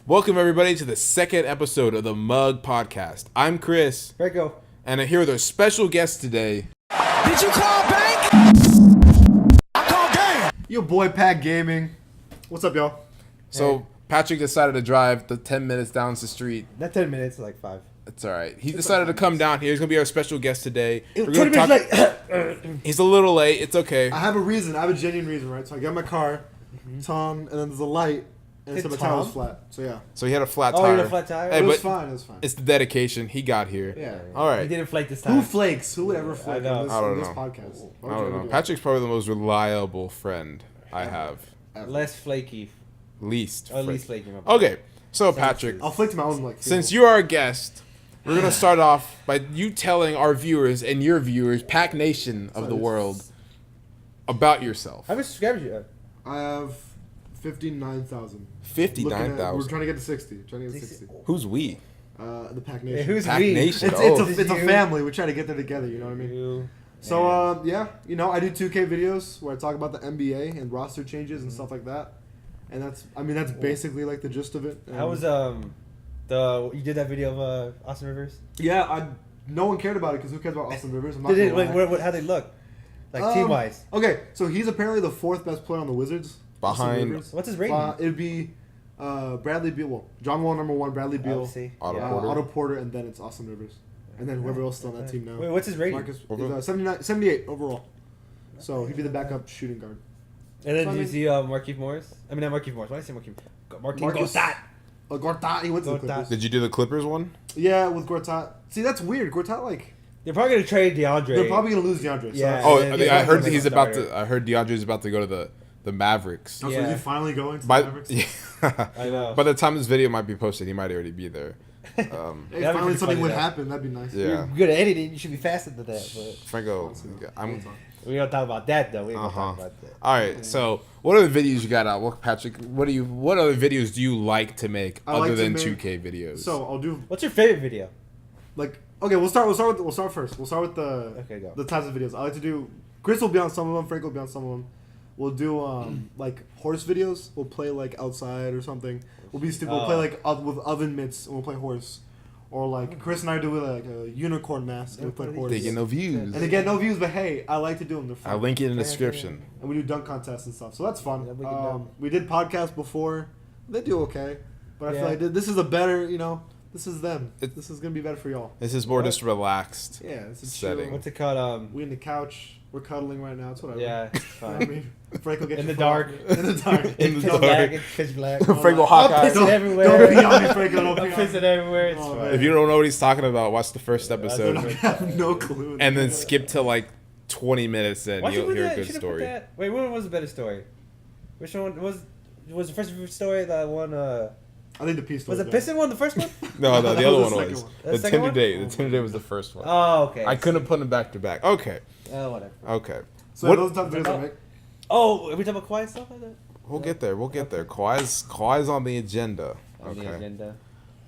Welcome everybody to the second episode of the Mug Podcast. I'm Chris. Franco. And I'm here with our special guest today. Did you call bank? I called game. Your boy PAC Gaming. What's up, y'all? So Patrick decided to drive the 10 minutes down the street. Not 10 minutes, like 5. It's all right. He decided to come down here. He's going to be our special guest today. We're 20 gonna minutes talk- late. He's a little late. It's okay. I have a reason. I have a genuine reason, right? So I get in my car, Tom, and then there's a light, and so my tire was flat. So yeah, So he had a flat Oh, tire. you had a flat tire? Hey, it was but fine. It was fine. it's the dedication. He got here. Yeah. All He right. didn't flake this time. Who flakes? Who would ever flake know. on this, I don't on this know. podcast? Why I would you don't ever know. do Patrick's probably the most reliable friend I have. Less flaky. Least. Or least flaky. my bad. Okay. So Patrick, that? I'll flake to my own like. since you're our guest, we're gonna start off by you telling our viewers and your viewers, PAC Nation of the world, about yourself. How many subscribers you have? I have 59,000. 59,000. We're trying to get to 60. Trying to get to 60. Who's we? The PAC Hey, Nation. who's PAC we? Nation. it's Oh. it's a family. We try to get there together. You know what I mean? You. So yeah, you know, I do 2K videos where I talk about the NBA and roster changes and stuff like that. And that's basically like the gist of it. How was you did that video of Austin Rivers? Yeah, no one cared about it because who cares about Austin Rivers? I'm not Did it? gonna lie. Like, how they look? Like team wise. Okay, so he's apparently the 4th best player on the Wizards. Austin Behind Rivers. What's his rating? It'd be Bradley Beal. Well, John Wall number 1, Bradley Beal, Obviously. Otto Yeah. Porter. Otto Porter, and then it's Austin Rivers, and then whoever else is on that team now. Wait, what's his rating? Marcus Over? is 78 overall. So he'd be the backup shooting guard. And then So, I do you mean- see Markieff Morris? I mean, not Markieff Morris. Why did I say Markieff? Marcus Gortat. He went to the Gortat. Clippers. Did you do the Clippers one? Yeah, with Gortat. See, that's weird. Gortat, like, They're probably gonna trade DeAndre. they're probably gonna lose DeAndre. So Yeah. Oh, and I then heard he's he's a about starter. to. I heard DeAndre's about to go to the Mavericks. So is Yeah. he finally going to By, the Mavericks? yeah. I know. By the time this video might be posted, he might already be there. Hey, That'd be finally pretty something funny, would though. happen. That'd be nice. Yeah. You're good at editing. You should be faster than that. But Franco, I'm. we don't talk about that though. We don't Uh-huh. talk about that. All right. So, what other videos you got out? Well, Patrick, what other videos do you like to make I other like to than make- 2K videos? So I'll do What's your favorite video? like okay. We'll start first. We'll start with Okay, go. the types of videos I like to do. Chris will be on some of them. Frank will be on some of them. We'll do like horse videos. We'll play like outside or something. We'll be stupid. We'll play like with oven mitts and we'll play horse. Or like Chris and I do with like a unicorn mask and we play horse. they get no views. And they get no views, but hey, I like to do them. They're fun. I'll link it in the description. And we do dunk contests and stuff, so that's fun. Yeah, we can dunk. We did podcasts before; they do okay, but I Yeah. feel like this is a better, this is them. It- This is gonna be better for y'all. This is more just relaxed. Yeah, it's a Setting. chill. What's it called? We in the couch, we're cuddling right now. It's whatever. Yeah, it's You know fine. what I mean, Frank will get In your the phone. dark. In the dark. In the Pitch dark. black. It's pitch black. Franco I'm Hawkeye. pissing everywhere. Don't pee on me, Franco. Don't I'm pee on me. pissing everywhere. It's Oh, fine. man. If you don't know what he's talking about, watch the first I episode have no clue. and then skip to like 20 minutes and Why'd you you'll put hear a that? good Should've put story. that- Wait, what was the better story? Which one was the first story that one? I think the peace. Was the Piston one the first one? No, That the other was one the second was. one. The The second Tinder one? date. The Tinder date was the first one. Oh, okay. I couldn't put them back to back. Okay. Oh, whatever. Okay. So What- those are the type of videos I make. Oh, are we talking about quiet stuff like that? We'll get there. We'll get there. Kawhi's on the agenda. On the Okay. agenda.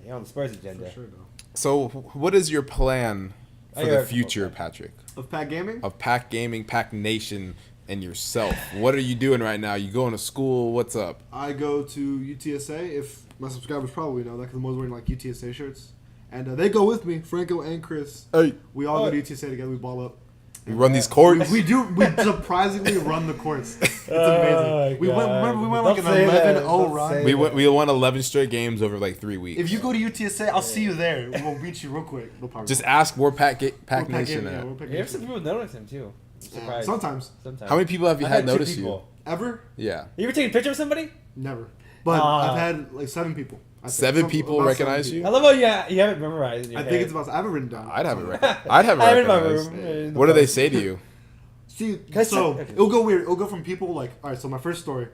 Yeah, on the Spurs agenda. For sure, though. So, what is your plan for I the heard- future, okay. Patrick? Of PAC Gaming. Of PAC Gaming, PAC Nation, and yourself. What are you doing right now? You going to school? What's up? I go to UTSA. If my subscribers probably know that, because I'm always wearing like UTSA shirts, and they go with me, Franco and Chris. Hey, We all Oh. go to UTSA together. We ball up. we run these courts. We surprisingly run the courts. It's amazing. We went. Remember, we went like an Don't say that. 11-0 Don't run. say We won 11 straight games over like 3 weeks. If you go to UTSA, I'll see you there. We'll beat you real quick. We'll probably Just ask where PAC We're Nation Gaming, at. we're PAC You have some Gaming. people notice him too. I'm surprised. Sometimes. Sometimes. How many people have you I've had two notice you? people. Ever? Yeah. You ever taken a picture of somebody? Never. But Ah. I've had like 7 people. I think. 7 people about recognize 7 you? I love how you have it memorized. In your I think head. it's about. I have it written down. I'd have it. I'd have it I have it in my recognized. room. What do they say to you? See, I so say- okay. it'll go weird. It'll go from people like, all right. So my first story,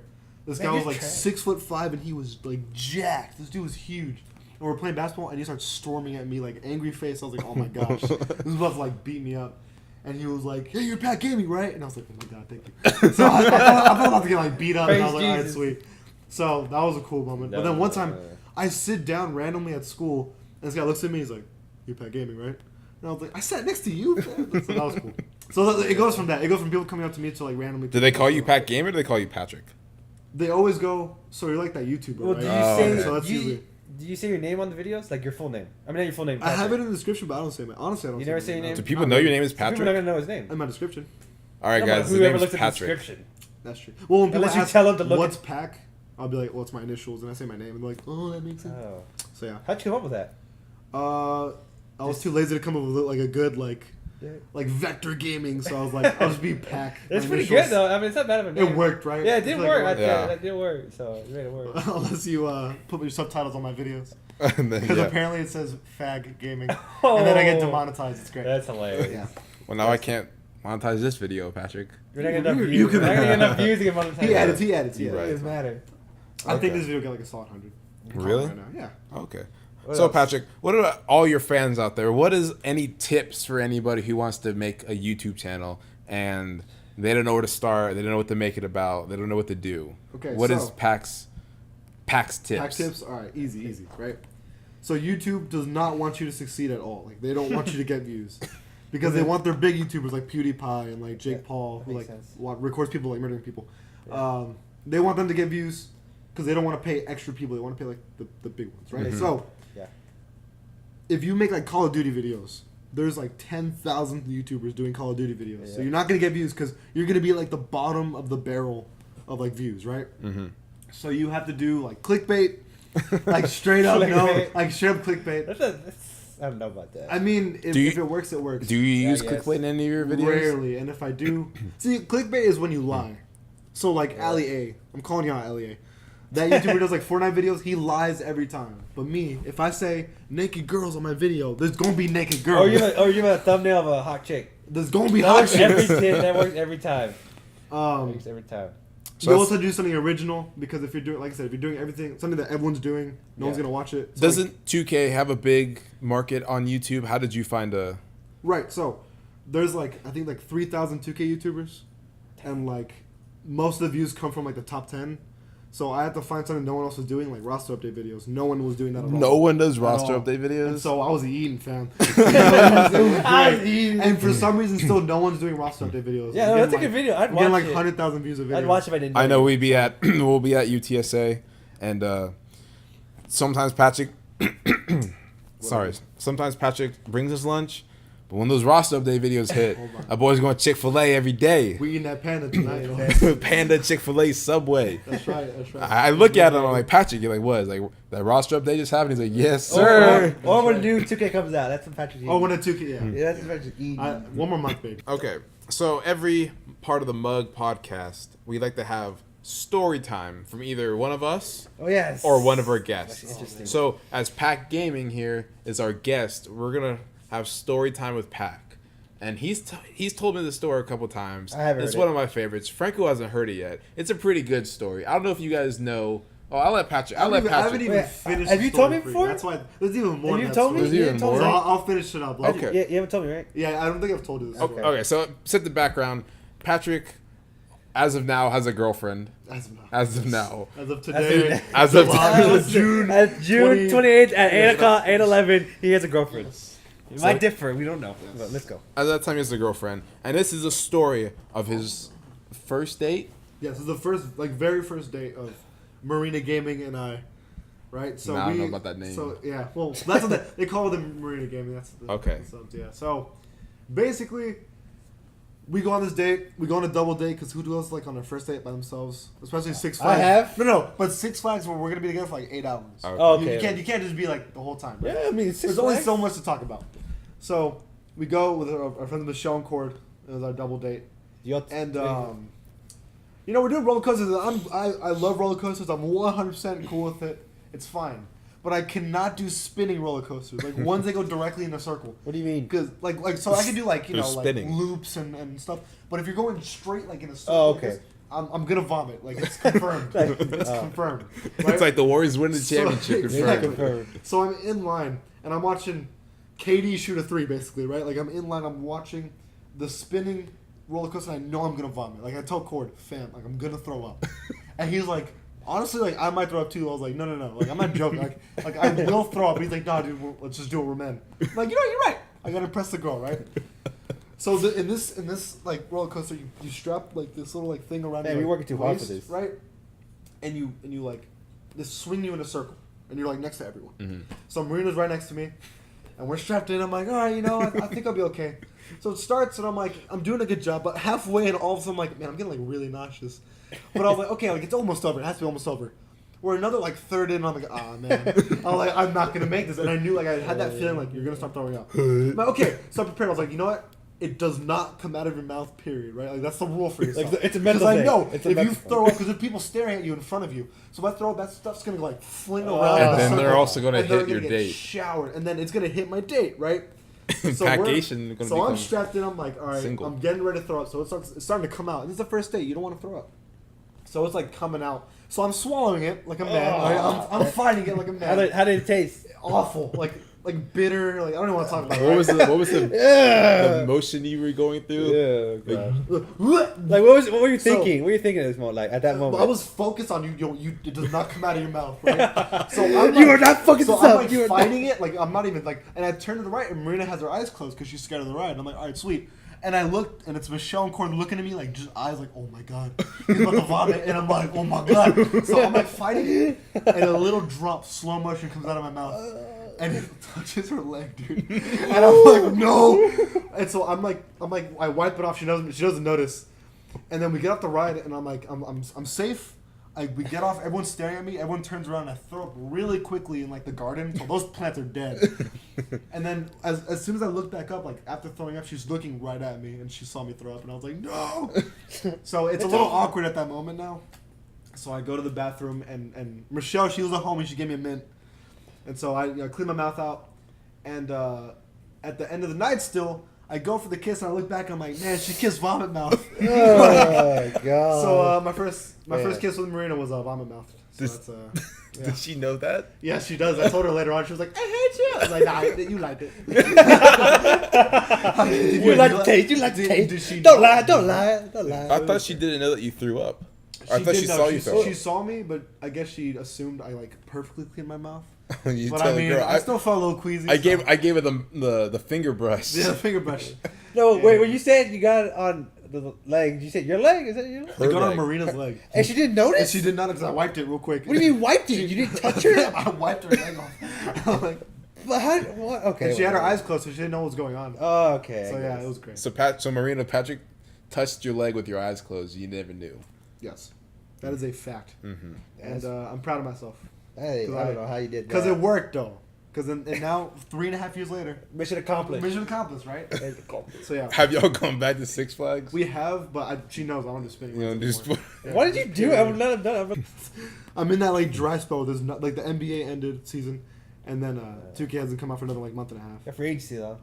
this Man, guy was you're like trash. 6'5" and he was like jacked. This dude was huge. And we're playing basketball and he starts storming at me like angry face. I was like, oh my gosh, this is about to like beat me up. And he was like, hey, you're PAC Gaming, right? And I was like, oh my god, thank you. So I felt about to get like beat up. And I was Praise like, all right, Jesus. sweet. So that was a cool moment. But then one time, I sit down randomly at school and this guy looks at me. He's like, you're PAC Gaming, right? And I was like, I sat next to you. So that was cool. So it goes from that. It goes from people coming up to me to like randomly. Do they call you PAC Gamer or do they call you Patrick? They always go, so you're like that YouTuber, Well, right? do you Oh, say okay. So that's you, usually. Do you say your name on the videos? Like your full name? I mean, not your full name. I have Patrick. it in the description, but I don't say my. Honestly, I don't. You say never my say your name? Do people know your name is People are not Patrick? gonna know his name. in my description. All right, No, guys. but The whoever name is looks at the Patrick. description. That's true. Well, when people Unless you ask tell them to look what's at- PAC, I'll be like, "What's my initials?" And I say my name, and they're like, "Oh, that makes sense." Oh. So yeah. How'd you come up with that? I was too lazy to come up with like a good like vector gaming, so I was like, I'll just be PAC. It's My pretty initials. good though. I mean, it's not bad of a name. It worked, right? Yeah, it I did feel like work. worked. That did work. So you made it work. Unless you put your subtitles on my videos, And then, because yeah. apparently it says "fag gaming," and then I get demonetized. It's great. That's hilarious. Yeah. Well, now I can't monetize this video, Patrick. We're not gonna get enough You views. can- We're not gonna get enough views to get monetized. He edits. It Right. doesn't matter. I think Okay. this video got like a solid 100. Really? Right now. Yeah. Okay. What So else? Patrick, what are all your fans out there? What is any tips for anybody who wants to make a YouTube channel and they don't know where to start, they don't know what to make it about, they don't know what to do? Okay, What is so- PAC's tips? Hack tips. All right, easy, right? So YouTube does not want you to succeed at all. Like they don't want you to get views. Because they want their big YouTubers like PewDiePie and like Jake Yeah, Paul, who makes like sense. records people like murdering people. Yeah. They want them to get views because they don't want to pay extra people. They want to pay like the big ones, right? Mhm. So Yeah. if you make like Call of Duty videos, there's like 10,000 YouTubers doing Call of Duty videos. So Yeah. you're not gonna get views because you're gonna be like the bottom of the barrel of like views, right? Mm-hmm. So you have to do like clickbait, like straight up Clickbait. like straight up clickbait. I don't know about that. I mean, Do you- if it works, it works. Do you Yeah, use yes. clickbait in any of your videos? Rarely, and if I do, see, clickbait is when you lie. So like Yeah. Ali A, I'm calling you out, Ali A. That YouTuber does like Fortnite videos. He lies every time. But me, if I say naked girls on my video, there's gonna be naked girls. Or you have a thumbnail of a hot chick. There's gonna be That hot works every chicks. that works every time. Um, Every time. So you that's- also do something original because if you're doing, like I said, if you're doing everything, something that everyone's doing, no one's Yeah. gonna watch it. So, like, Doesn't 2K have a big market on YouTube? How did you find a? right? So there's like I think like 3,000 2K YouTubers, and like most of the views come from like the top 10. So I had to find something no one else was doing, like roster update videos. No one was doing that at all. No one does At roster all. update videos. And so I was a Eaton fan. It was I was great. Eaton. And for some reason, still no one's doing roster update videos. Yeah, I'm no, that's a getting, good video. I'd I'm getting watch like it. 100,000 views a video. I'd watch if I didn't. I know it. we'll be at UTSA, and sometimes Patrick. Sometimes Patrick brings us lunch, but when those roster update videos hit, Hold on. a boy's going Chick-fil-A every day. We eating that panda tonight. Panda, Chick-fil-A, Subway. That's right. That's right. I look at him, I'm like, Patrick, you're like, what? It's like, that roster update just happened? He's like, yes, Or, sir. or when new 2K comes out, that's when Patrick's Oh, when a 2K, yeah. Yeah, that's when Patrick's eating. One more month, babe. Okay, so every part of the Mug podcast, we like to have story time from either one of us Oh yes. or one of our guests. That's interesting. So as PAC Gaming here is our guest, we're gonna have story time with PAC, and he's told me the story a couple times. I haven't It's heard one it. of my favorites. Franco hasn't heard it yet. It's a pretty good story. I don't know if you guys know. Oh, I'll let Patrick. I haven't Patrick. even Wait, finished have the you told story me for you. before? That's why there's even more. Have in you that told me? story. There's You even told me, So more? right? I'll finish it up. Okay. Yeah, you haven't told me, right? Yeah, I don't think I've told you this. Okay. story. Okay, so set the background. Patrick, as of now, has a girlfriend. As of now. As of now. As of today. As of July, June. At June 20 28th at 8 o'clock, 8:11, he has a girlfriend. It So- might differ. We don't know. But let's go. At that time, he has a girlfriend, and this is a story of his first date. Yeah, this is the first, like, very first date of Marina Gaming and I, right? So Nah, I don't know about that name. So yeah, well, that's what they call them, Marina Gaming. That's the, Okay. So, yeah, so basically, we go on this date. We go on a double date because who goes like on their first date by themselves, especially Six I Flags? have. No, but Six Flags where we're gonna be together for like 8 hours. Okay. Oh, You, okay. you can't just be like the whole time. Right? Yeah, I mean, There's only so much to talk about. So we go with our friend Michelle and Cord. It was our double date. And you know, we're doing roller coasters. I love roller coasters. I'm 100% cool with it. It's fine. But I cannot do spinning roller coasters. Like ones that go directly in a circle. What do you mean? Because like so I can do like, you They're know, like spinning. loops and stuff. But if you're going straight like in a circle, Oh, like okay. this, I'm gonna vomit. Like it's confirmed. It's confirmed. Right? It's like the Warriors win the championship. Yeah, confirmed. confirmed. So I'm in line and I'm watching KD shoot a 3 basically, right? Like I'm in line, I'm watching the spinning roller coaster and I know I'm gonna vomit. Like I tell Cord, fam, like I'm gonna throw up. And he's like, honestly, like I might throw up too. I was like, no. Like I'm not joking. Like I will throw up. He's like, nah, dude, let's just do it. We're men. I'm like, you know, you're right. I gotta impress the girl, right? So in this like roller coaster, you strap like this little like thing around. Man, your you're working too hard for waist, this. right? And you like, this swing you in a circle, and you're like next to everyone. Mm-hmm. So Marina's right next to me, and we're strapped in. I'm like, all right, I think I'll be okay. So it starts, and I'm like, I'm doing a good job, but halfway, and all of a sudden, I'm like, man, I'm getting like really nauseous. But I was like, okay, like it's almost over. It has to be almost over. We're another like third in, and I'm like, ah, man. I'm like, I'm not gonna make this, and I knew like I had that feeling like you're gonna start throwing up. I'm like, okay, so I'm prepared. I was like, you know what? It does not come out of your mouth, period, right? Like, that's the rule for yourself. Like, it's a mental Because I thing. know It's if a you mental throw up, because there's people staring at you in front of you. So if I throw up, that stuff's going to, like, fling around. in And a then they're circle, also gonna and they're hit your gonna date. Get showered, and then it's going to hit my date, right? Packation gonna So I'm become strapped in. I'm like, all right, single. I'm getting ready to throw up. So it's starting to come out. And this is the first date. You don't want to throw up. So it's, like, coming out. So I'm swallowing it like a man. I'm fighting it like a man. How did it taste? Awful. Like bitter. Like, I don't even want to talk about it. What was the emotion you were going through? Yeah, God. Like, Like, what were you So- thinking? What were you thinking at this moment? Like, at that moment? I was focused on you. It does not come out of your mouth, right? So I'm You are not fucking So this I'm up. like You are fighting it. Like I'm not even like. And I turned to the right, and Marina has her eyes closed because she's scared of the ride. And I'm like, all right, sweet. And I looked, and it's Michelle and Corey looking at me like just eyes like, oh my god, he's about to vomit. And I'm like, oh my god. So I'm like fighting it, and a little drop, slow motion comes out of my mouth. And it touches her leg, dude. And I'm like, no. And so I'm like, I wipe it off. She doesn't notice. And then we get off the ride, and I'm like, I'm safe. We get off. Everyone's staring at me. Everyone turns around, and I throw up really quickly in like the garden. So those plants are dead. And then as soon as I look back up, like after throwing up, she's looking right at me, and she saw me throw up, and I was like, no. So it's a little awkward at that moment now. So I go to the bathroom, and Michelle, she was at home, and she gave me a mint. And so I clean my mouth out, and at the end of the night still, I go for the kiss, and I look back, and I'm like, man, she kissed vomit mouth. Oh, God. So my first kiss with Marina was vomit mouth. So Does- that's yeah. Did she know that? Yeah, she does. I told her later on. She was like, I hate you. I was like, nah, you liked it. You like the taste. You like the Did taste. she Don't know? lie. Don't lie. Don't lie. I thought she didn't know that you threw up. I thought she did know. saw you throw up. She saw me, but I guess she assumed I like perfectly cleaned my mouth. You But tell I the mean, girl, I still felt a little queasy. I gave her the finger brush. yeah, the finger brush. No, Yeah. wait. When you said you got it on the leg, you said your leg? Is that your leg? I got on leg. Marina's leg. And she didn't And notice? she did not because I wiped it real quick. What do you mean wiped it? You didn't touch her? I wiped her leg off. I'm like, But how? What? Okay. and she had her whatever. eyes closed, so she didn't know what was going on. Oh, okay. So I yeah, guess. it was great. So Marina, Patrick touched your leg with your eyes closed. You never knew. Yes, that is a fact, Mm-hmm. and I'm proud of myself Hey, I 'Cause don't know how you did that. because it worked though. Because and now 3.5 years later, Mission accomplished. mission accomplished, right? So yeah, Have y'all gone back to Six Flags? we have, but she knows I don't do spinning. You know, wheels just anymore. Yeah. What did you do? I would not have done it. I'm in that like dry spell. There's not like the NBA ended season, and then 2K hasn't come out for another like month and a half. Yeah, for agency though.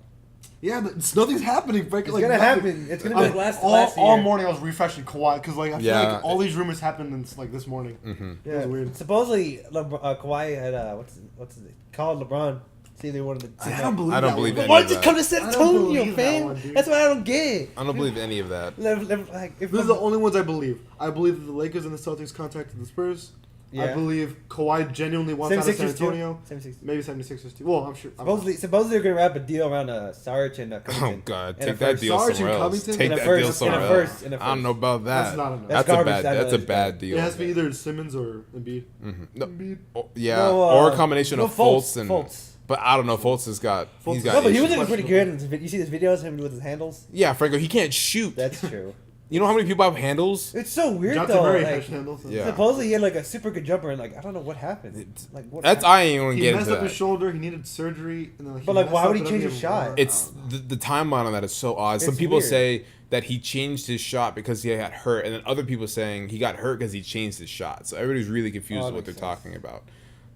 Yeah, but nothing's happening. Frank. It's Like, gonna nothing. happen. It's gonna be like last all year. morning I was refreshing Kawhi because like I feel Yeah. like all these rumors happened in, like this morning. Mm-hmm. It was weird. Supposedly, Kawhi had what's it called LeBron. See, they wanted to. I don't believe. I don't that believe one. any Why of did you that. come to San I don't Antonio, believe that fam? one, dude. That's what I don't get. I don't believe any of that. Like, if These are the only ones I believe. I believe that the Lakers and the Celtics contacted the Spurs. I Yeah. believe Kawhi genuinely wants out of San 76ers too. Antonio. 76ers. Maybe 76ers too. Well, I'm sure. Supposedly they're gonna wrap a deal around Sarge and Oh Covington. God, And take a that first. deal Sarge somewhere and else. Covington? Take In a that first, deal in a somewhere first, else. in a I don't first. know about that. That's not enough. That's That's a garbage, bad. I know That's a that's bad bad. deal. It has to be either Simmons or Embiid. Mm-hmm. No, Embiid. yeah, No, or a combination no, of Fultz and. Fultz. But I don't know. Fultz has got. He's Fultz- got. No, but he issues. was looking pretty good. In his you see his videos, him with his handles. Yeah, Franco. He can't shoot. That's true. You know how many people have handles? It's so weird Jonathan though. Murray Like, has handles. Yeah. supposedly he had like a super good jumper, and like I don't know what happened. Like what? That's happened? I ain't gonna He get messed into up his that. shoulder. He needed surgery, and then like, But, like, messed why up would he and change then his he shot? wore- It's the timeline on that is so odd. Some It's people weird. say that he changed his shot because he got hurt, and then other people saying he got hurt because he changed his shot. So everybody's really confused Oh, with what that they're makes talking about.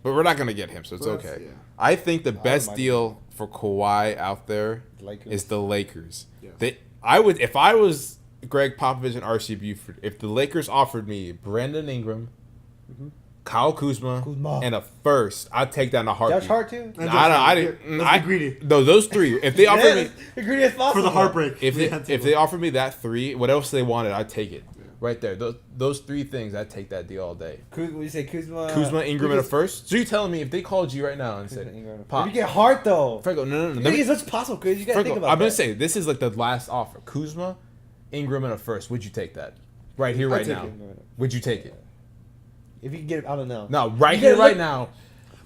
But we're not gonna get him, so it's But that's- okay. yeah. I think the best mind deal for Kawhi out there Lakers. is the Lakers. Yeah. I would if I was Greg Popovich and RC Buford, if the Lakers offered me Brandon Ingram, Kyle Kuzma, Kuzma. and a first, I'd take that in a heartbeat. Josh Hart too. And I Josh Hart. didn't. Let's be greedy. No, those three. If they offered me, the greediest possible For the heartbreak. if we they, had to if go. they offered me that three, what else they wanted, I'd take it. Right there. Those three things, I'd take that deal all day. What do you say, Kuzma? Kuzma, Ingram, and a Kuzma- first. So you telling me if they called you right now and Kuzma, said, Ingram. Pop, If you get Hart though, Franco, no. I think it's what's possible, Cuz you gotta Franco, think about I'm gonna that. say this is like the last offer. Kuzma, Ingram, and a first. Would you take that? Right here, I'd right take now. it. Would you take it? If you can get it, I don't know. No, right You here, gotta right look- now.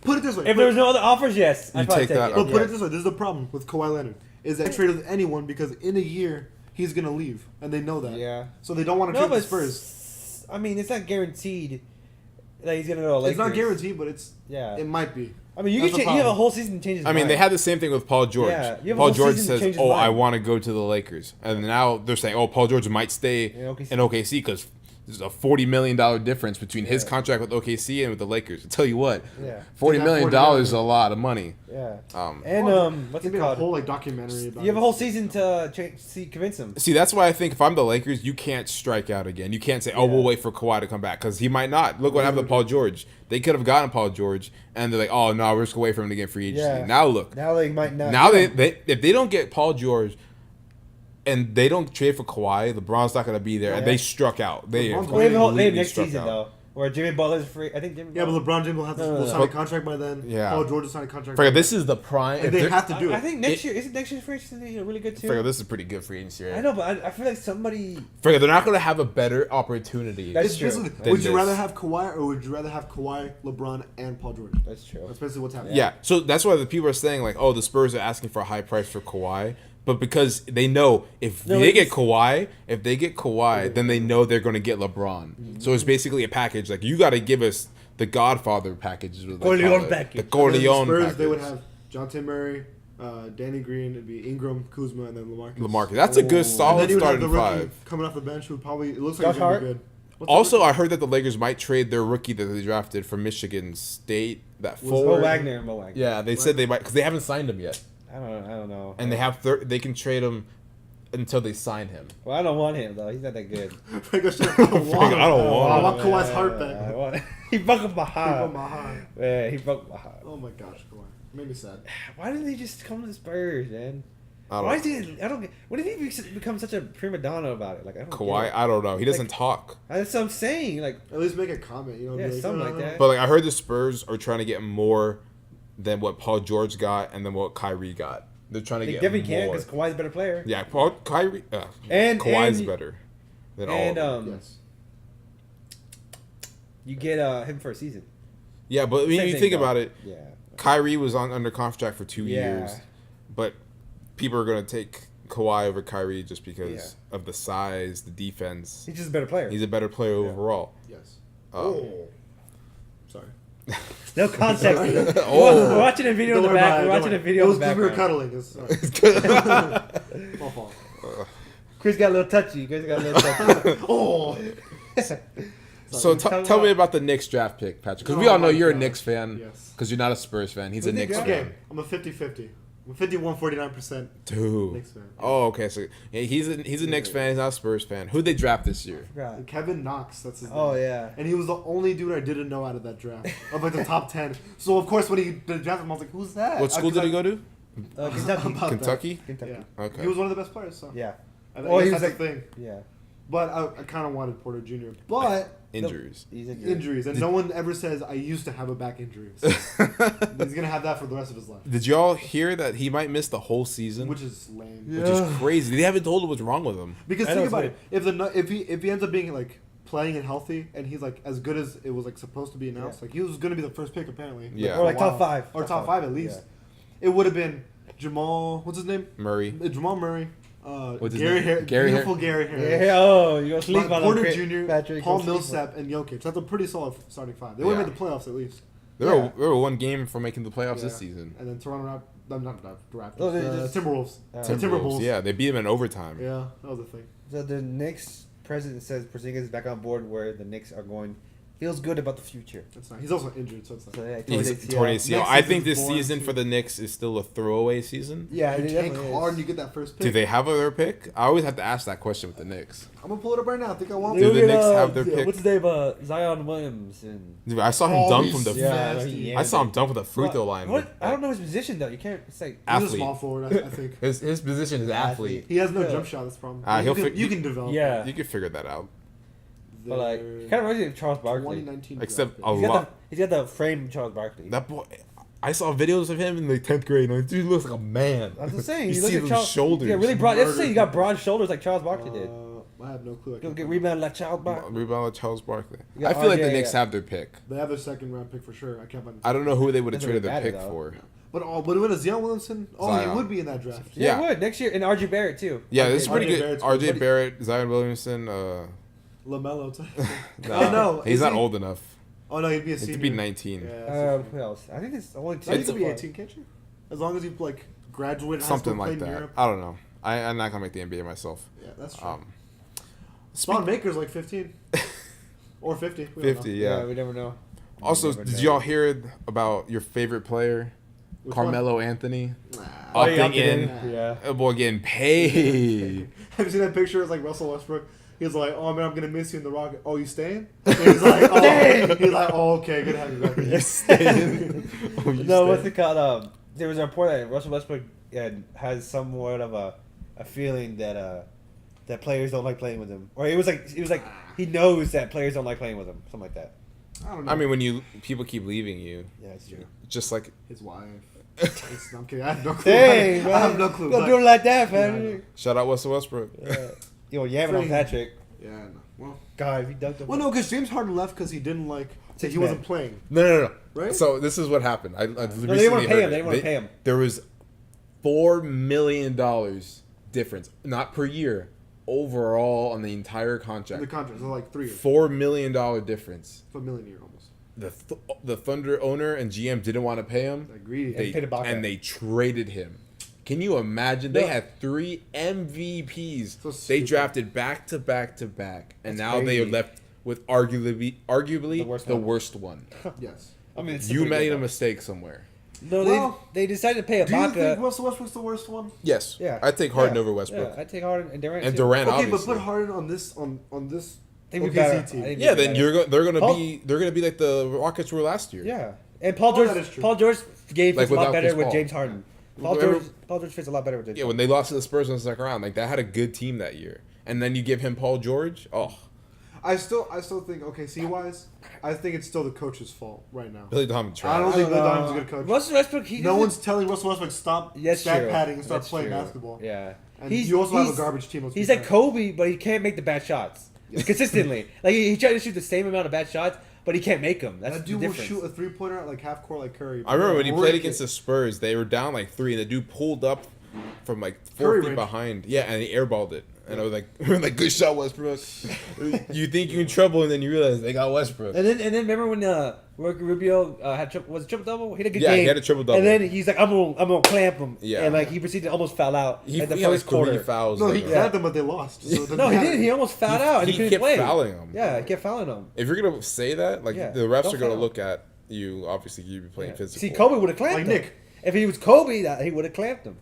Put it this way. If there was no other offers, yes, I'd You probably take that, it. But put Yeah. it this way: this is the problem with Kawhi Leonard is that trade with anyone because in a year he's gonna leave, and they know that. Yeah. So they don't want to No, trade but the Spurs. I mean, it's not guaranteed that he's gonna go to Lakers. It's not guaranteed, but Yeah. it might be. I mean, you That's can the you have a problem. whole season to change his I mean, mind. they had the same thing with Paul George. Yeah, you have a Paul whole George season to says, change his "Oh, mind." I want to go to the Lakers," and now they're saying, "Oh, Paul George might stay In OKC. in OKC because there's a $40 million difference between his Yeah. contract with OKC and with the Lakers." I tell you what, Yeah. $40 million $40 is a lot of money. Yeah. Um, And what's They it made a called? whole like documentary about. You have a it. whole season to convince him. See, that's why I think if I'm the Lakers, you can't strike out again. You can't say, "Oh, Yeah. we'll wait for Kawhi to come back," because he might not. Look what happened to Paul George. They could have gotten Paul George, and they're like, "Oh no, we're just gonna wait for him to get free agency." Yeah. Now look, Now they might not. now they if they don't get Paul George, and they don't trade for Kawhi, LeBron's not gonna be there, and Yeah. they struck out. They LeBron's Well, they have a whole- they have completely next struck season out. though, where Jimmy Butler's free. I think Jimmy. Yeah, but Butler- LeBron James will have to No. sign a contract by then. Yeah. Paul George will sign a contract. Figure, this is the prime. and if they they're- have to do it. I think next year isn't next year's free agency really good too. Figure, this is pretty good free agency. Right? I know, but I feel like somebody. Figure, they're not gonna have a better opportunity. That's It's true. basically, Than would you this. rather have Kawhi or would you rather have Kawhi, LeBron, and Paul George? That's true. That's basically what's happening. Yeah, so that's why the people are saying like, "Oh, the Spurs are asking for a high price for Kawhi," but because they know if No, they it's- get Kawhi, then they know they're going to get LeBron. So it's basically a package. Like you got to give us the Godfather package. is what they Corleone call it. package. The And And then Corleone the Spurs, package. they would have Jonte Murray, Danny Green, it'd be Ingram, Kuzma, and then LaMarcus. LaMarcus. That's a good Ooh. And solid then you would have starting the rookie five. coming off the bench who probably it looks like Josh he's gonna Hart? be good. What's the Also, rookie? I heard that the Lakers might trade their rookie that they drafted from Michigan State. That Was Mo forward. Wagner. Mo Wagner. Yeah, they said they might because they haven't signed him yet, I don't know. and they have they can trade him until they sign him. Well, I don't want him though. He's not that good. Franco said, I don't want him. I don't want I him. want Kawhi's heart I back. want- He broke up my Keep heart. on my heart. Yeah, he broke my heart. Oh my gosh, Kawhi. Made me sad. Why didn't they just come to the Spurs, man? I Why don't. is he? I don't get. What did he become such a prima donna about it? Like I don't. Kawhi, Get it. I don't know. He doesn't Like- talk. That's what I'm saying. Like At least make a comment, you know? Yeah, be something like that. But like I heard the Spurs are trying to get more than what Paul George got and then what Kyrie got. They're trying to they get definitely can more. because Kawhi's a better player. Yeah, Kyrie And- Kawhi's and- better than all And of them. Yes. you get him for a season. Yeah, but when Same you thing, think though. about it, Yeah. Kyrie was under contract for 2 Yeah. years, but people are gonna take Kawhi over Kyrie just because of the size, the defense. He's just a better player. He's a better player overall. Yes. Sorry. No context. Oh. We're watching a video in Don't the worry back. about it, We're don't watching a worry. video It in was the because we were background. cuddling. It's, my fault. Chris got a little touchy. Chris got a little touchy. Oh. So Tell tell me me about the Knicks draft pick, Patrick, because we Oh all know my you're a God. Knicks fan. Yes. Because you're not a Spurs fan. He's a Who'd they Knicks draft? fan. Okay, I'm a 50-50. I'm a 51-49%. Dude. Knicks fan. Oh, okay. So yeah, he's a Knicks fan. He's not a Spurs fan. Who'd they draft this year? Right. Kevin Knox, that's his name. Oh yeah. And he was the only dude I didn't know out of that draft. Of like the top 10. So of course when he drafted him, I was like, who's that? What school did he go to? Kentucky. About that. Kentucky. Kentucky. Yeah. Okay. He was one of the best players, so. Yeah. I Oh, guess he was that's like- the thing. Yeah. But I kind of wanted Porter Jr. But Injuries. He's injured. injuries. And no one ever says, I used to have a back injury. So he's going to have that for the rest of his life. Did y'all hear that he might miss the whole season? Which is lame. Which is crazy. They haven't told him what's wrong with him. Because I know think it's about weird. it, if he ends up being like playing and healthy, and he's like as good as it was like supposed to be announced, like he was going to be the first pick apparently. Yeah. Or like for a top while. five. or top five at least. It would have been Jamal. What's his name? Murray. Jamal Murray. What's his Gary name? Harris. Gary Beautiful Gary Harris. Yeah. Oh, you go sleep on Porter him, Jr., Patrick. Paul go sleep on him. Millsap, and Jokic. That's a pretty solid starting five. They would have Yeah. made the playoffs at least. They Yeah. were one game from making the playoffs this Yeah. season. And then Toronto not Raptors. Oh, they just- Timberwolves. Timberwolves. Timberwolves. Yeah, they beat him in overtime. Yeah, that was the thing. So the Knicks president says Porzingis is back on board where the Knicks are going. Feels good about the future. It's not. He's also injured, so it's not. So yeah, He's ACL. torn ACL. Next I think season's this boring, season too. for the Knicks is still a throwaway season. Yeah, You it tank definitely hard is. and you get that first pick. Do they have their pick? I always have to ask that question with the Knicks. I'm gonna pull it up right now. I think I want Do to. the Knicks have their pick? What's his name? Zion Williams. And Dude, I saw him Oh, dunk he's from the. Yeah, nasty. I I saw him dunk with a free throw line. What? I don't know his position though. You can't. It's like He's a Athlete. small forward, I think. His position is athlete. He has no Yeah. jump shot. That's the problem. He'll You can develop. Yeah. You can figure that out. But like, he kind of reminds me of Charles Barkley. 2019. Except draft a pick. lot. He's got the frame of Charles Barkley. That boy, I saw videos of him in the 10th grade. And dude looks like a man. I'm just saying. You he looks see like those Charles, shoulders. Yeah, really broad. That's the thing. You got broad shoulders like Charles Barkley did. I have no clue. I Go can't get find rebounded like Charles Barkley. Rebound with Charles Barkley. Yeah, I feel like the RJ, Knicks yeah. have their pick. it. They have their second round pick for sure. I can't find. I don't know who they would have Doesn't traded their really pick matter, for. But when is Zion Williamson? Oh, Zion. he would be in that draft. Yeah, Yeah. it would next year, and RJ Barrett too. Yeah, this is pretty RJ good. Barrett's RJ good. Barrett, Zion Williamson. LaMelo. Type. No, Oh, no, he's is not he? old enough. Oh no, he'd be a He senior. could be 19. Yeah, that's Who else? I think there's only two. you It's could be so far. 18, can't you? As long as you like graduate high Something school, like played in that. Europe. I don't know. I'm not gonna make the NBA myself. Yeah, that's true. Speak- Spawn Maker's like 15 or 50. We don't 50, know. yeah. We never know. Also, never did know. y'all hear about your favorite player, Which Carmelo Anthony, Oh, he opting opted in? Yeah. A boy getting paid. Have you seen that picture? It's like Russell Westbrook. He's like, "Oh man, I'm gonna miss you in the Rocket." Oh, you staying? He's like, "Oh, he's like, oh, okay, good to have you back." You staying? Oh, you No, what's staying? it called? There was a report that Russell Westbrook has somewhat of a feeling that that players don't like playing with him, or it was like he knows that players don't like playing with him, something like that. I don't know. I mean, when people keep leaving you, Yeah, it's true. just like his wife. I'm kidding. I have no clue. Dang, man. I have no clue. Don't but- do it like that, Yeah, I man. know. shout out Russell Westbrook. Yo, yamming on Freaking- Patrick. Yeah, I know. Well, God, if he dunked him. well, no, because James Harden left because he didn't like. Six He man. wasn't playing. No. Right? So this is what happened. I No, they didn't recently want to pay heard him. They didn't want to pay him. There was $4 million difference, not per year, overall on the entire The contract. contract was like 3 years. $4 million difference. For a million a year almost. The Thunder owner and GM didn't want to pay him. Agreed. They paid Ibaka. And they traded him. Can you imagine? They No. had 3 MVPs. So They stupid. drafted back to back to back, and That's now they are crazy. left with arguably the worst one. Yes. I mean, it's You pretty made good, a though. mistake somewhere. No, Well, they decided to pay Do you think Ibaka. Russell Westbrook's the worst one? Yes. Yeah, I'd take Harden Yeah. over Westbrook. Yeah, I take Harden and Durant. And too. Durant, Okay, obviously. but put Harden on this on this They'd be OKC better. team. I think Yeah, they'd be then better. they're gonna Paul- be like the Rockets were last year. Yeah, and Paul Oh, George. that is true. Paul George game Like fits a lot without better Chris with Paul. James Harden. Remember- Paul George fits a lot better with James. Yeah, when they lost to the Spurs in the second round, like that had a good team that year, and then you give him Paul George. Oh, I still think OKC wise, I think it's still the coach's fault right now. Billy Donovan I trash. don't I think don't Bill know. Donovan's a good coach. Russell Westbrook. He No doesn't- one's telling Russell Westbrook stop That's stat true. padding and start That's playing true. basketball. Yeah, And you also have a garbage team. let's be He's fair. like Kobe, but he can't make the bad shots consistently. Like he tried to shoot the same amount of bad shots, but he can't make them. That's That the dude will difference. shoot a 3-pointer at like half court like Curry. I remember when he played Ridiculous. against the Spurs, they were down like 3, and the dude pulled up from like 4 Curry feet range. behind. Yeah, and he airballed it. And I was like, good shot, Westbrook. You think you're in trouble, and then you realize they got Westbrook. And then remember when Rubio had was it triple double? He had a good Yeah, game. he had a triple-double. And then he's like, I'm gonna clamp him. Yeah. And like he proceeded to almost foul out He at the had like first quarter. 3 fouls. No, like he that. clapped them, but they lost. So it doesn't No, he matter. didn't. He almost fouled out and he, he couldn't kept play. fouling him. Yeah, he kept fouling him. If you're gonna say that, like Yeah, the refs don't are gonna foul. look at you. Obviously, you'd be playing Yeah. physical. See, Kobe would have clamped Like him. Nick. If he was Kobe, he would have clamped him.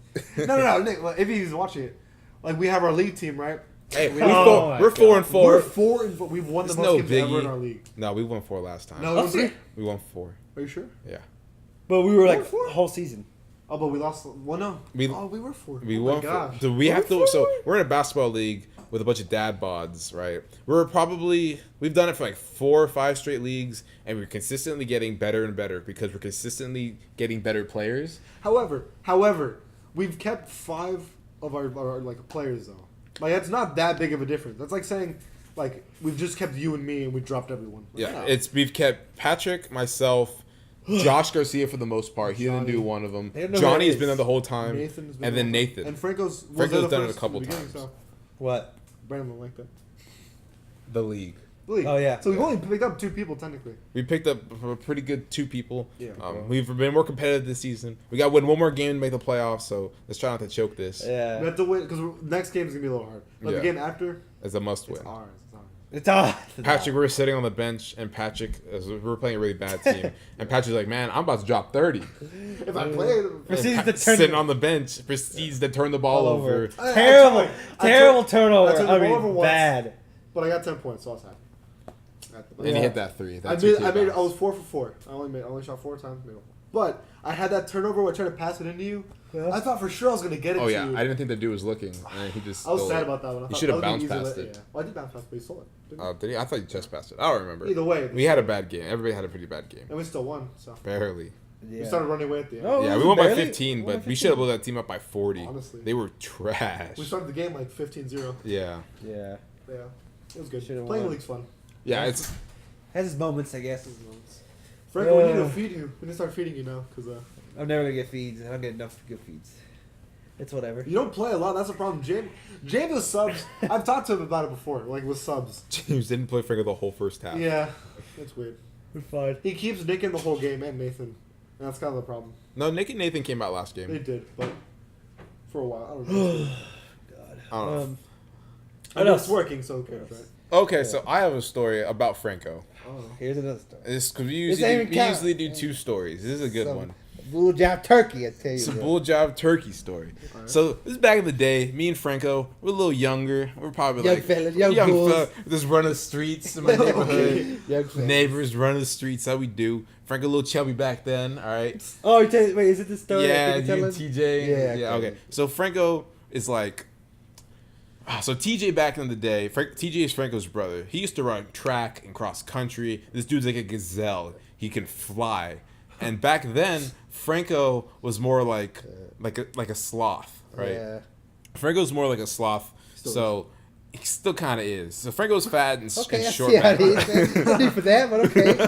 No, Nick. Well, if he's watching it, like we have our league team, right? Hey, We- we're Oh my 4 and 4. We're 4 and 4. We've won the It's most no games ever in biggie. our league. No, we won 4 last time. No, Oh, we won 3. We won 4. Are you sure? Yeah, But we were like We're four? the whole season. Oh, but we lost. Well, no. We- we were 4. we oh won my 4. gosh. So we have to. So we're in a basketball league with a bunch of dad bods, right? We've done it for like 4 or 5 straight leagues, and we're consistently getting better and better because we're consistently getting better players. However, we've kept 5 of our like players though. Like that's not that big of a difference. That's like saying like we've just kept you and me and we dropped everyone. Like, Yeah, no. we've kept Patrick, myself, Josh Garcia for the most part. He didn't Johnny. do one of them. They don't know who Johnny's it is. been there the whole time, Nathan's been and then on- Nathan. and Franco's Franco's there the done it a first couple in the beginning, times. So What? Brandon won't like that. The league. League. Oh, yeah. So we've only picked up 2 people technically. We picked up a pretty good 2 people. Yeah. We've been more competitive this season. We got to win one more game to make the playoffs, so let's try not to choke this. We Yeah. have to win because next game is gonna be a little hard. But Yeah. the game after, It's a must it's win. ours. It's ours. It's all. Patrick, we were sitting on the bench, and Patrick, we were playing a really bad team, and Patrick's like, "Man, I'm about to drop 30." If I play, Proceeds And to turn sitting on the bench, proceeds to turn the ball all over. over. I Terrible, took- I terrible took- turnover. I took the I ball over mean, once. bad. but I got 10 points, so I was happy. And he hit that 3. I That's made. I was 4 for 4. I only shot 4 times. Made 1. But I had that turnover where I tried to pass it into you. Yeah. I thought for sure I was gonna get it. Oh to yeah, you. I didn't think the dude was looking, and he just. I was stole sad it. about that one. I He thought should have that was bounced an easy past let- it. Yeah. Well, I did bounce past, but he stole it. didn't he? Did he? I thought you just passed it. I don't remember. Either way, We had a bad game. Everybody had a pretty bad game. and we still won. So Barely. Yeah. we started running away at the end. No. Yeah, was we won by barely- 15, we won but by we should have 15. blew that team up by 40. Honestly. They were trash. We started the game like 15-0. Yeah. Yeah. Yeah, it was good. Should've Playing won. league's fun. Yeah, it's Has his moments, I guess. His moments. Franco, we need to feed you. We need to start feeding you now, because I'm never gonna get feeds. I don't get enough good feeds. It's whatever. you don't play a lot. That's a problem. James with subs. I've talked to him about it before, like with subs. James didn't play Franco the whole first half. Yeah, it's weird. We're fine. He keeps nicking the whole game and Nathan. And that's kind of the problem. No, Nick and Nathan came out last They game. did, but for a while. I don't know. God. I don't know. Um, I know What it's else? working, so who cares, right? Okay, so I have a story about Franco. Oh. Here's another story. This because we This usually, ain't we count. usually do 2 stories. This is a good Some one. Bull job turkey, I tell you. It's a bro. bull job turkey story. Alright. So this is back in the day. Me and Franco, we're a little younger. We're probably Young like fellas, young bulls. fella, just running the streets in my neighborhood. Young fella. Neighbors running the streets. How we do. Franco a little chubby back then. All right. Oh, you tell, wait, is it the story? Yeah, that you tell and us? TJ. Yeah, Okay. So Franco is like. So TJ back in the day, TJ is Franco's brother. He used to run track and cross country. This dude's like a gazelle. He can fly. And back then, Franco was more like a sloth, right? Yeah. Franco's more like a sloth. So he still kind of is. So Franco's fat and, Okay, and I short see how back. it is. No need for that, but okay.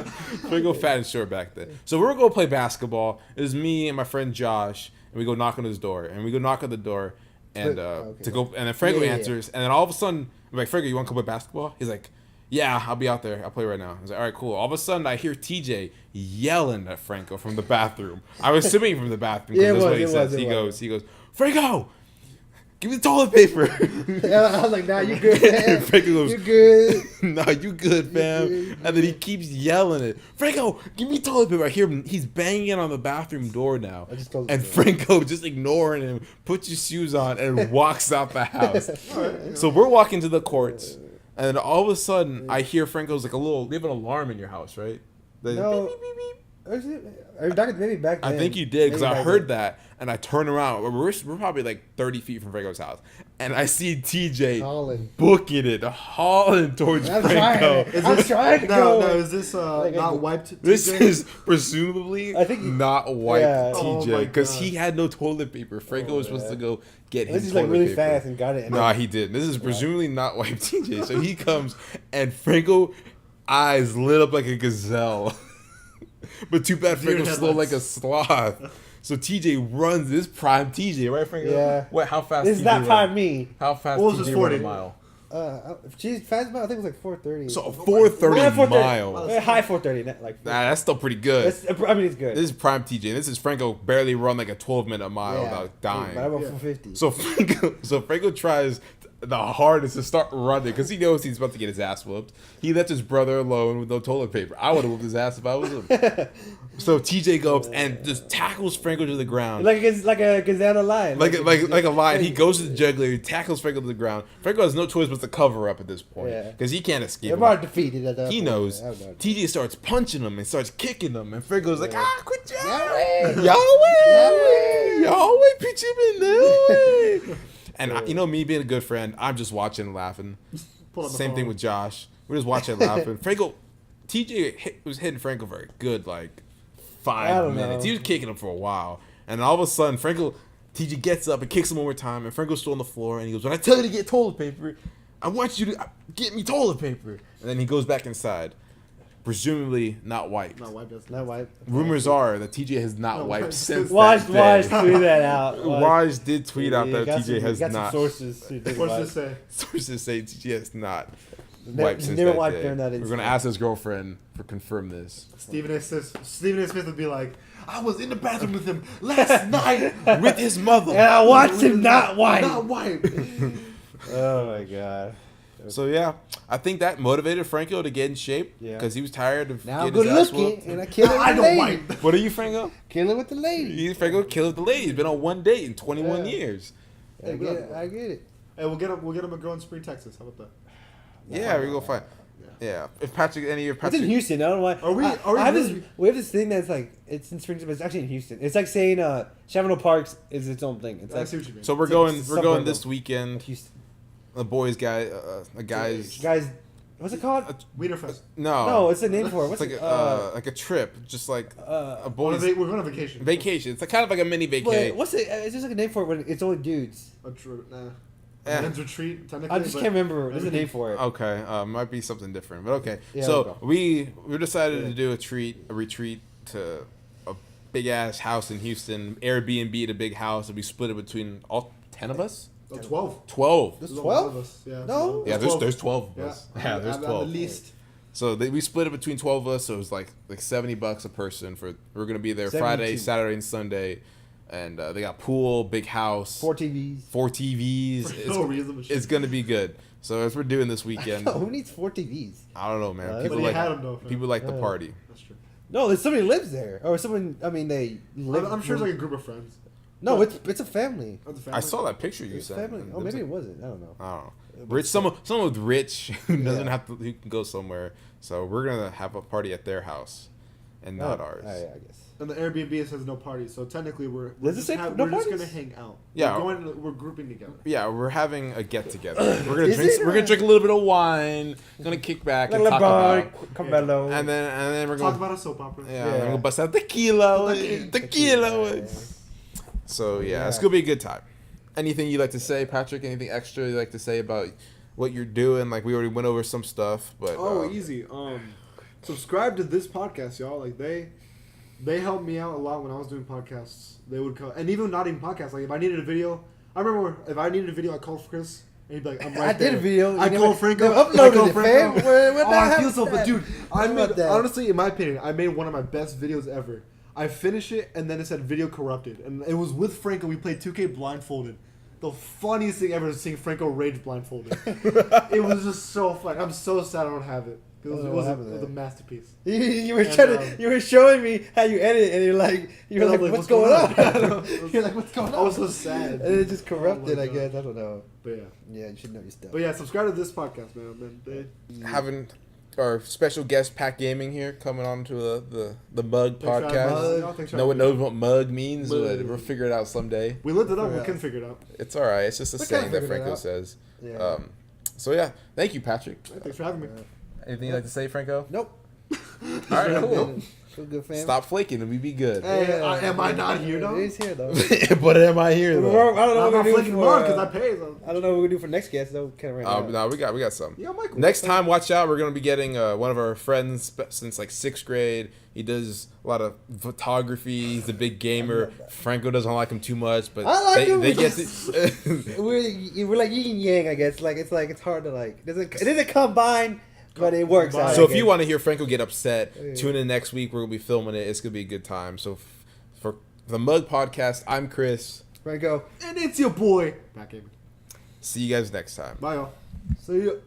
Franco fat and short back then. So we were going to play basketball. It was me and my friend Josh, and we go knock on his door. And we go knock on the door, and Okay. to go. And then Franco Yeah. answers, and then all of a sudden, I'm like, Franco, you want to come play basketball? He's like, yeah, I'll be out there. I'll play right now. I was like, all right, cool. All of a sudden, I hear TJ yelling at Franco from the bathroom. I was assuming from the bathroom. 'Cause Yeah, it that's what he was, it says. was. He goes, Franco, give me the toilet paper. I was like, nah, you good, man. Franco goes, You good. nah, you good, fam. good, And then he keeps yelling it. Franco, give me toilet paper. I hear him. He's banging on the bathroom door now. I just closed And the door. Franco just ignoring him, puts his shoes on, and walks out the house. So we're walking to the courts, and then all of a sudden, I hear Franco's like a little. You have an alarm in your house, right? The No. beep, beep, beep, beep. Maybe back then. I think you did because Maybe I back heard then. that, and I turn around. We're probably like 30 feet from Franco's house, and I see TJ Hauling. booking it, hauling towards I'm Franco. trying. I'm trying to go. No, is this Like a- not wiped? This TJ? is presumably I think not white yeah. Oh TJ my because God. he had no toilet paper. Franco was supposed to go get his This is toilet like really paper. fast and got it. Nah, he didn't. This is presumably not white TJ. So he comes and Franco eyes lit up like a gazelle. But too bad Deer Franco's slow like headlights. a sloth. So TJ runs this prime TJ, right, Franco? Yeah. What? How fast? This is TJ not run? prime me. How fast What was TJ his run a 40? mile? She's fast, but I think it was like 4:30. So a 4:30 Yeah, 4:30. mile. High 4:30. Not like. Nah, that's still pretty good. I mean, it's good. This is prime TJ. This is Franco barely run like a 12-minute mile Yeah. without dying. But I went Yeah. 450. So Franco tries the hardest to start running because he knows he's about to get his ass whooped. He lets his brother alone with no toilet paper. I would have whooped his ass if I was him. So TJ goes and just tackles Franco to the ground. like a gazelle lion. Like a lion, he goes to the juggler, he tackles Franco to the ground. Franco has no choice but to cover up at this point Yeah. because he can't escape. They're him. already defeated at that He point. knows. I don't know. TJ starts punching him and starts kicking him, and Franco's like, quit Yahweh! Yahweh! Yahweh! Yahweh, Yahweh! And you know me being a good friend, I'm just watching and laughing. Pull out the Same thing phone. with Josh. We're just watching and laughing. Franco, TJ was hitting Franco for a good like I 5 don't minutes. know. He was kicking him for a while, and all of a sudden, TJ gets up and kicks him one more time, and Franco's still on the floor, and he goes, "When I tell you to get toilet paper, I want you to get me toilet paper." And then he goes back inside, presumably not wiped. Not wiped. That's Not white. Rumors are that TJ has not No, wiped wiped. since Waj that day. tweet that out. Waj did tweet out that got TJ some, has got not. Some sources. Who did What's Waj. this say? Sources say TJ has not Never- wiped since never that wiped day. during that We're incident. gonna ask his girlfriend for confirm this. Stephen A. Smith would be like, I was in the bathroom with him last night. With his mother. And I watched him not white. Not wiped. Oh my god. So yeah, I think that motivated Franco to get in shape Yeah. because he was tired of Now I'm getting good his ass looking whooped. and I kill it I with the don't lady. wipe. What are you, Franco? Kill it with the lady. He's Franco killed the lady. He's been on one date in 21 Yeah. years. I get it. I get it. Hey, we'll get him a girl in Spring, Texas. How about that? Yeah, we go find. Yeah, if Patrick, any of It's Patrick, in Houston. I don't know why. Are we- I are we have really- this. We have this thing that's like it's in Springfield, but it's actually in Houston. It's like saying Chavano Parks is its own thing. It's I like see what you mean. so we're It's going. a We're going suburb this of- weekend. Houston. The boys, guy, the guys. Guys, what's it called? Wienerfest. No, No, it's a name for it. What's it's it? like a trip, just like a We're boys going on vacation. vacation. It's like kind of like a mini Wait, vacation. what's it? It's just like a name for it when it's only dudes. A true, nah. Eh. men's retreat. Technically, I just but- can't remember. There's a name for it. Okay, might be something different, but okay. Yeah, So we'll go. we decided Yeah. to do a retreat to a big ass house in Houston. Airbnb at a big house, and we split it between all 10 of us. Oh, 12. 12. There's There's a lot 12? of us. Yeah, No? Yeah, there's 12 of Yeah, us. Yeah, there's I'm 12. the least. So we split it between 12 of us. So it was like $70 a person for. We're gonna be there 72. Friday, Saturday, and Sunday, and they got pool, big house, 4 TVs. 4 TVs. For no reason, but It's gonna be good. So as we're doing this weekend, Who needs 4 TVs? I don't know, man. But People you like had 'em, though, fam. people like the Yeah. party. That's true. No, there's somebody lives there, or someone. I mean, they live. I'm sure it's like a group of friends. No, it's a family. That's a family. I saw that picture you It's sent. family. It Oh, was maybe it like- wasn't. I don't know. I don't know. Rich, someone with rich who doesn't Yeah. have to, who can go somewhere. So we're gonna have a party at their house, and not ours. Yeah, I guess. And the Airbnb it says no party, so technically we're Does it just, say no we're just parties? gonna hang out. Yeah. we're grouping together. Yeah, we're having a get together. We're gonna Is drink. it? We're gonna drink a little bit of wine. Gonna kick back and talk about. Cabello. And then we're Talk gonna. about a soap opera. Yeah, Yeah. then we'll bust out tequila. Tequila. Tequila. So yeah, it's Yeah. gonna be a good time. Anything you'd like to say, Patrick? Anything extra you'd like to say about what you're doing? Like we already went over some stuff, but Oh, easy. Subscribe to this podcast, y'all. Like they helped me out a lot when I was doing podcasts. They would come, and even not even podcasts. Like if I needed a video, I remember if I needed a video, I called Chris, and he'd be like, "I'm right I there." did a video. I You never- called Franco. never I uploaded called it, Franco. fam. What Oh, the I hell feel is so, that? but dude, I What made about that? honestly, in my opinion, I made one of my best videos ever. I finished it, and then it said video corrupted, and it was with Franco. We played 2K blindfolded. The funniest thing ever is seeing Franco rage blindfolded. It was just so fun. I'm so sad I don't have it. It was, Oh, it what was, happened it was there? a masterpiece. You were And, trying to, you were showing me how you edit, and you're like, And I was what's going on? You're like, what's going on? I was so sad. And it just corrupted, Oh my I God. guess. I don't know. But yeah. Yeah, you should know your stuff. But yeah, subscribe to this podcast, man. having our special guest PAC Gaming here coming on to the Mug Thanks for having podcast. us. Y'all, thanks for No one having knows what mug means, Mug. but we'll figure it out someday. We looked it up. We Yeah. couldn't figure it out. It's all right. It's just a We kinda saying that figured it Franco out. says. Yeah. So yeah, thank you, Patrick. Thanks for having me. Anything you'd like to say, Franco? Nope. All right, cool. Feel good, fam. Stop flaking and we be good. Hey, am I not here though? He's here though. But am I here I though? don't know I'm what not we're gonna flicking do them on for. because I pay them. I don't know what we're gonna do for next guest though. Kind of right now. No, we got some. Yeah, Michael. Next time, watch out. We're gonna be getting one of our friends since like 6th grade. He does a lot of photography. He's a big gamer. Franco doesn't like him too much, but I like him. they get to. We're like yin and yang, I guess. Like it's hard to like. It doesn't combine, but it works out. So I if you guess. want to hear Franco get upset, Yeah. tune in next week. We're gonna be filming it. It's gonna be a good time. So for the Mug Podcast, I'm Chris. Franco. And it's your boy. Back in. See you guys next time. Bye, y'all. See you.